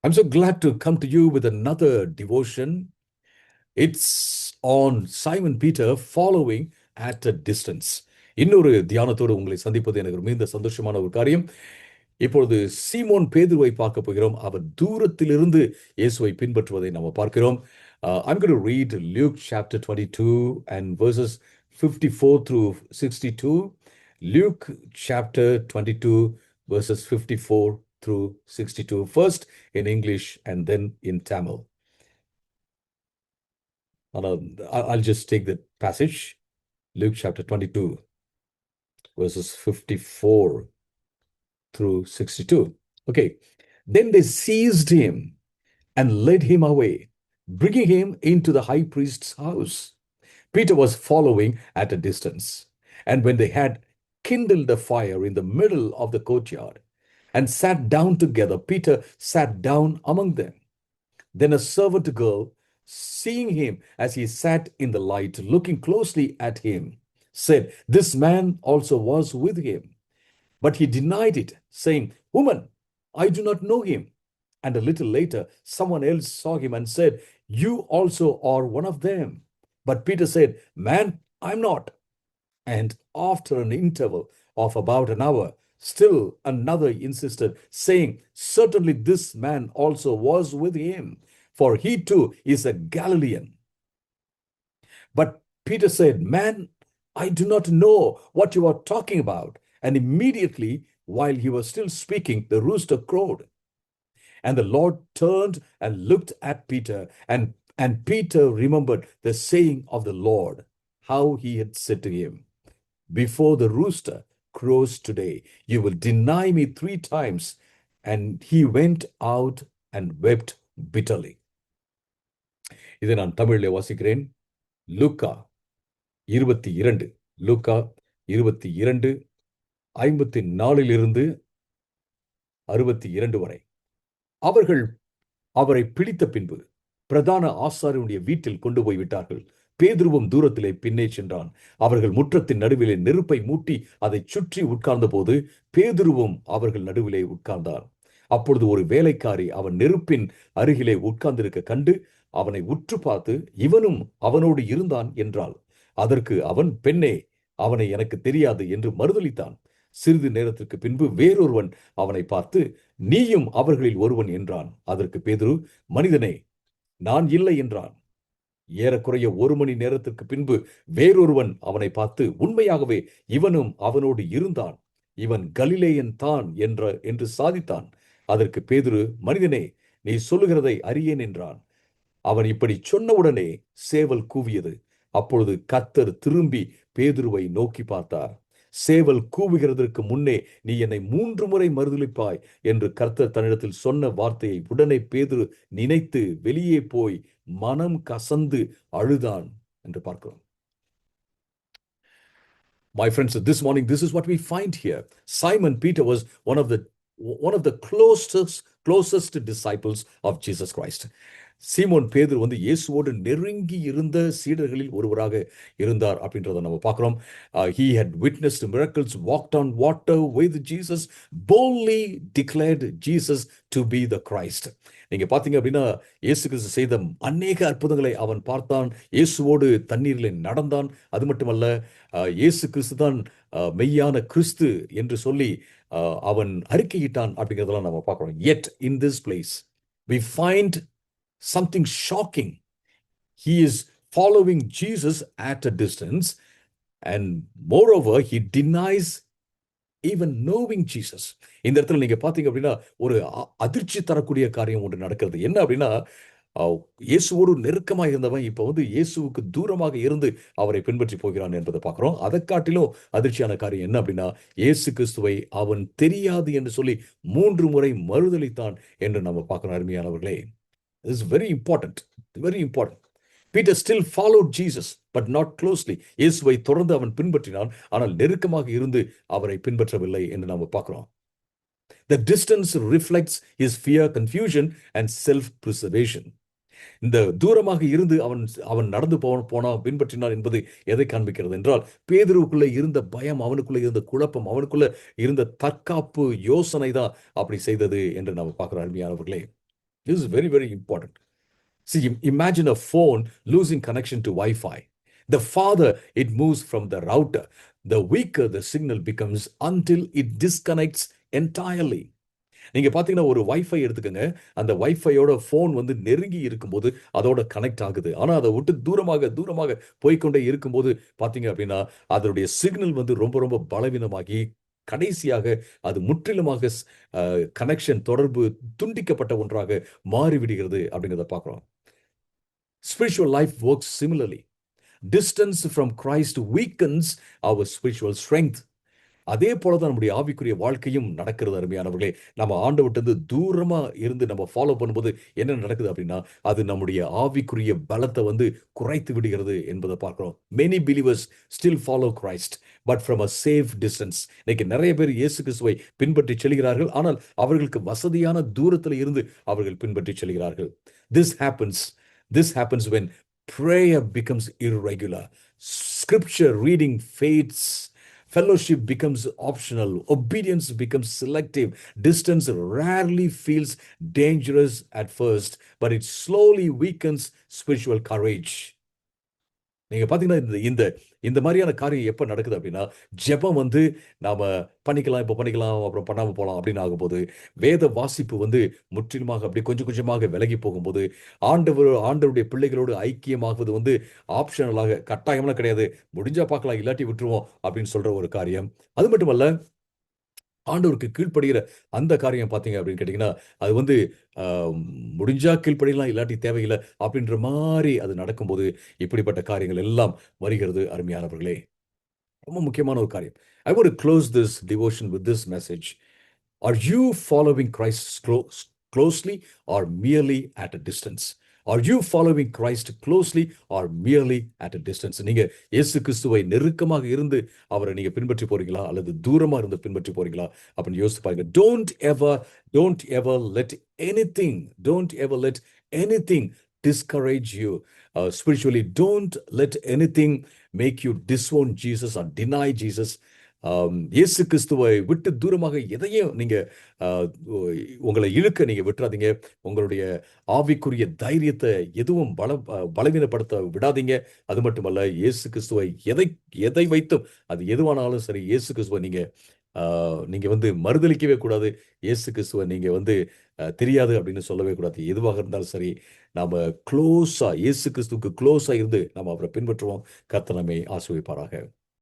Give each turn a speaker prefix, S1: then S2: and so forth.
S1: I'm so glad to come to you with another devotion. It's on Simon Peter following at a distance. இன்னொரு தியானத்தோடு உங்களை சந்திப்பது எனக்கு மிகுந்த சந்தோஷமான ஒரு காரியம். இப்பொழுது சீமோன் பேதுருவை பார்க்க போகிறோம். அவர் தூரத்திலிருந்து இயேசுவை பின்பற்றுவதை நாம் பார்க்கிறோம். I'm going to read Luke chapter 22 and verses 54 through 62. Luke chapter 22 verses 54 through 62. First in English and then in Tamil. I'll just take the passage. Luke chapter 22 verses 54 through 62. Okay. Then they seized him and led him away, bringing him into the high priest's house. Peter was following at a distance. And when they had kindled a fire in the middle of the courtyard and sat down together, Peter sat down among them. Then a servant girl, seeing him as he sat in the light, looking closely at him, said, "This man also was with him." But he denied it, saying, "Woman, I do not know him." And a little later, someone else saw him and said, "You also are one of them." But Peter said, "Man, I'm not." And after an interval of about an hour, still another insisted, saying, "Certainly this man also was with him, for he too is a Galilean." But Peter said, "Man, I do not know what you are talking about." And immediately, while he was still speaking, the rooster crowed. And the Lord turned and looked at Peter, and Peter remembered the saying of the Lord, how he had said to him, "Before the rooster crows today, you will deny me 3 times." And he went out and wept bitterly. இதை நான் தமிழில் வாசிக்கிறேன். லூக்கா 22, லூக்கா 22, 54 62 வரை. அவர்கள் அவரை பிடித்த பின்பு பிரதான ஆசாரியனுடைய வீட்டில் கொண்டு போய் விட்டார்கள். பேதுருவும் தூரத்திலே பின்னே சென்றான். அவர்கள் முற்றத்தின் நடுவிலே நெருப்பை மூட்டி அதை சுற்றி உட்கார்ந்த போது பேதுருவும் அவர்கள் நடுவிலே உட்கார்ந்தார். அப்பொழுது ஒரு வேலைக்காரி அவன் நெருப்பின் அருகிலே உட்கார்ந்திருக்க கண்டு அவனை உற்று பார்த்து, "இவனும் அவனோடு இருந்தான்" என்றாள். அதற்கு அவன், "பெண்ணே, அவனை எனக்கு தெரியாது" என்று மறுதலித்தான். சிறிது நேரத்திற்கு பின்பு வேறொருவன் அவனை பார்த்து, "நீயும் அவர்களில் ஒருவன்" என்றான். அதற்கு பேதுரு, "மனிதனே, நான் இல்லை" என்றான். ஏறக்குறைய 1 மணி நேரத்திற்கு பின்பு வேறொருவன் அவனை பார்த்து, "உண்மையாகவே இவனும் அவனோடு இருந்தான், இவன் கலிலேயன் தான் என்று சாதித்தான்." அதற்கு பேதுரு, "மனிதனே, நீ சொல்லுகிறதை அறியேன்" என்றான். அவன் இப்படி சொன்னவுடனே சேவல் கூவியது. அப்பொழுது கர்த்தர் திரும்பி பேதுருவை நோக்கி பார்த்தார். "சேவல் கூவுகிறதற்கு முன்னே நீ என்னை 3 முறை மறுதலிப்பாய்" என்று கர்த்தர் தன்னிடத்தில் சொன்ன வார்த்தையை உடனே பேதுரு நினைத்து வெளியே போய் மனம் கசந்து அழுதான் என்று பார்க்கிறோம். My friends, this morning, this is what we find here. Simon Peter was one of the closest disciples of Jesus Christ. சீமோன் பேதுரு இயேசுவோடு நெருங்கி இருந்த சீடர்களில் ஒருவராக இருந்தார் அப்படின்றத நம்ம பார்க்கிறோம். He had witnessed miracles, walked on water with Jesus, boldly declared Jesus to be the Christ. நீங்க பார்த்தீங்க அப்படின்னா இயேசு கிறிஸ்து செய்த அநேக அற்புதங்களை அவன் பார்த்தான். இயேசுவோடு தண்ணீரில் நடந்தான். அது மட்டுமல்ல, இயேசு கிறிஸ்து தான் மெய்யான கிறிஸ்து என்று சொல்லி அவன் அறிக்கையிட்டான் அப்படிங்கிறதெல்லாம் நம்ம பார்க்கிறோம். Yet in this place we find something shocking. He is following Jesus at a distance, and moreover he denies even knowing Jesus. இந்த இடத்துல நீங்க பாத்தீங்க அப்படின்னா ஒரு அதிர்ச்சி தரக்கூடிய காரியம் ஒன்று நடக்கிறது. என்ன அப்படின்னா, இயேசுவோடு நெருக்கமாக இருந்தவன் இப்ப இயேசுவுக்கு தூரமாக இருந்து அவரை பின்பற்றி போகிறான் என்பதை பார்க்கிறோம். அதை காட்டிலும் அதிர்ச்சியான காரியம் என்ன அப்படின்னா, இயேசு கிறிஸ்துவை அவன் தெரியாது என்று சொல்லி 3 முறை மறுதலித்தான் என்று நம்ம பார்க்கணும். அருமையானவர்களே, this is very important, very important. Peter still followed Jesus, but not closely. இயேசுவை தொடர்ந்து அவன் பின்பற்றினான், ஆனால் நெருக்கமாக இருந்து அவரை பின்பற்றவில்லை என்று நாம் பார்க்கிறோம். The distance reflects his fear, confusion and self-preservation. இந்த தூரமாக இருந்து அவன் நடந்து போனான், பின்பற்றினான் என்பது எதை காண்பிக்கிறது என்றால், பேதுருவுக்குள்ள இருந்த பயம், அவனுக்குள்ள இருந்த குழப்பம், அவனுக்குள்ள இருந்த தற்காப்பு யோசனை தான் அப்படி செய்தது என்று நாம் பார்க்கிறோம். அருமையானவர்களே, This is very, very important. See, imagine a phone losing connection to Wi-Fi. The farther it moves from the router, the weaker the signal becomes until it disconnects entirely. நீங்க பாத்தீங்கன்னா ஒரு வைஃபை எடுத்துக்கங்க. அந்த வைஃபையோட ஃபோன் வந்து நெருங்கி இருக்கும்போது அதோட connect ஆகுது. ஆனா அதை விட்டு தூரமாக தூரமாக போய்க்கொண்டே இருக்கும்போது பாத்தீங்க அப்படின்னா அதனுடைய சிக்னல் வந்து ரொம்ப ரொம்ப பலவீனமாகி கடைசியாக அது முற்றிலுமாக கனெக்ஷன் தொடர்பு துண்டிக்கப்பட்ட ஒன்றாக மாறிவிடுகிறது அப்படிங்கிறத பார்க்கிறோம். Spiritual life works similarly. Distance from Christ weakens our spiritual strength. அதே போலதான் நம்முடைய ஆவிக்குரிய வாழ்க்கையும் நடக்கிறது அருமையானவர்களே. நம்ம ஆண்டவர்கிட்ட தூரமா இருந்து நம்ம ஃபாலோ பண்ணும்போது என்ன நடக்குது அப்படின்னா அது நம்முடைய ஆவிக்குரிய பலத்தை வந்து குறைத்து விடுகிறது என்பதை பார்க்கிறோம். Many believers still follow Christ but from a safe distance. இன்னைக்கு நிறைய பேர் இயேசு கிறிஸ்துவை பின்பற்றி செல்கிறார்கள். ஆனால் அவர்களுக்கு வசதியான தூரத்தில் இருந்து அவர்கள் பின்பற்றி செல்கிறார்கள். This happens when prayer becomes irregular. Scripture reading fades. Fellowship becomes optional. Obedience becomes selective. Distance rarely feels dangerous at first, but it slowly weakens spiritual courage. நீங்க பாத்தீங்கன்னா இந்த இந்த இந்த மாதிரியான காரியம் எப்ப நடக்குது அப்படின்னா ஜெபம் வந்து நாம பண்ணிக்கலாம், இப்ப பண்ணிக்கலாம், அப்புறம் பண்ணாம போலாம் அப்படின்னு ஆகும்போது வேத வாசிப்பு வந்து முற்றிலுமாக அப்படி கொஞ்சம் கொஞ்சமாக விலகி போகும்போது ஆண்டவருடைய பிள்ளைகளோடு ஐக்கியமாகுவது வந்து ஆப்ஷனலாக கட்டாயம்லாம் கிடையாது. முடிஞ்சா பார்க்கலாம், இல்லாட்டி விட்டுருவோம் அப்படின்னு சொல்ற ஒரு காரியம். அது மட்டுமல்ல, ஆண்டவருக்கு கீழ்ப்படுகிற அந்த காரியம் பார்த்தீங்க அப்படின்னு கேட்டிங்கன்னா அது வந்து முடிஞ்சா கீழ்ப்படியலாம், இல்லாட்டி தேவையில்லை அப்படின்ற மாதிரி அது நடக்கும்போது இப்படிப்பட்ட காரியங்கள் எல்லாம் வருகிறது அருமையானவர்களே. ரொம்ப முக்கியமான ஒரு காரியம். I want to close this devotion with this message. Are you following Christ closely or merely at a distance? Are you following Christ closely or merely at a distance? நீங்க இயேசு கிறிஸ்துவை நெருக்கமாக இருந்து அவரை நீங்க பின்பற்றி போறீங்களா அல்லது தூரமா இருந்து பின்பற்றி போறீங்களா அப்படின்னு யோசிச்சு பாருங்க. Don't ever let anything discourage you spiritually. Don't let anything make you disown Jesus or deny Jesus. இயேசு கிறிஸ்துவை விட்டு தூரமாக எதையும் நீங்க உங்களை இழுக்க நீங்க விட்டுறாதீங்க. உங்களுடைய ஆவிக்குரிய தைரியத்தை எதுவும் பலவீனப்படுத்த விடாதீங்க. அது மட்டுமல்ல, இயேசு கிறிஸ்துவை எதை வைத்தும் அது எதுவானாலும் சரி இயேசு கிறிஸ்துவை நீங்க வந்து மறுதலிக்கவே கூடாது. இயேசு கிறிஸ்துவை நீங்க வந்து தெரியாது அப்படின்னு சொல்லவே கூடாது. எதுவாக இருந்தாலும் சரி நாம இயேசு கிறிஸ்துவுக்கு க்ளோஸா இருந்து நாம அவரை பின்பற்றுவோம். கர்த்தர் நம்மை ஆசீர்வதிப்பாராக.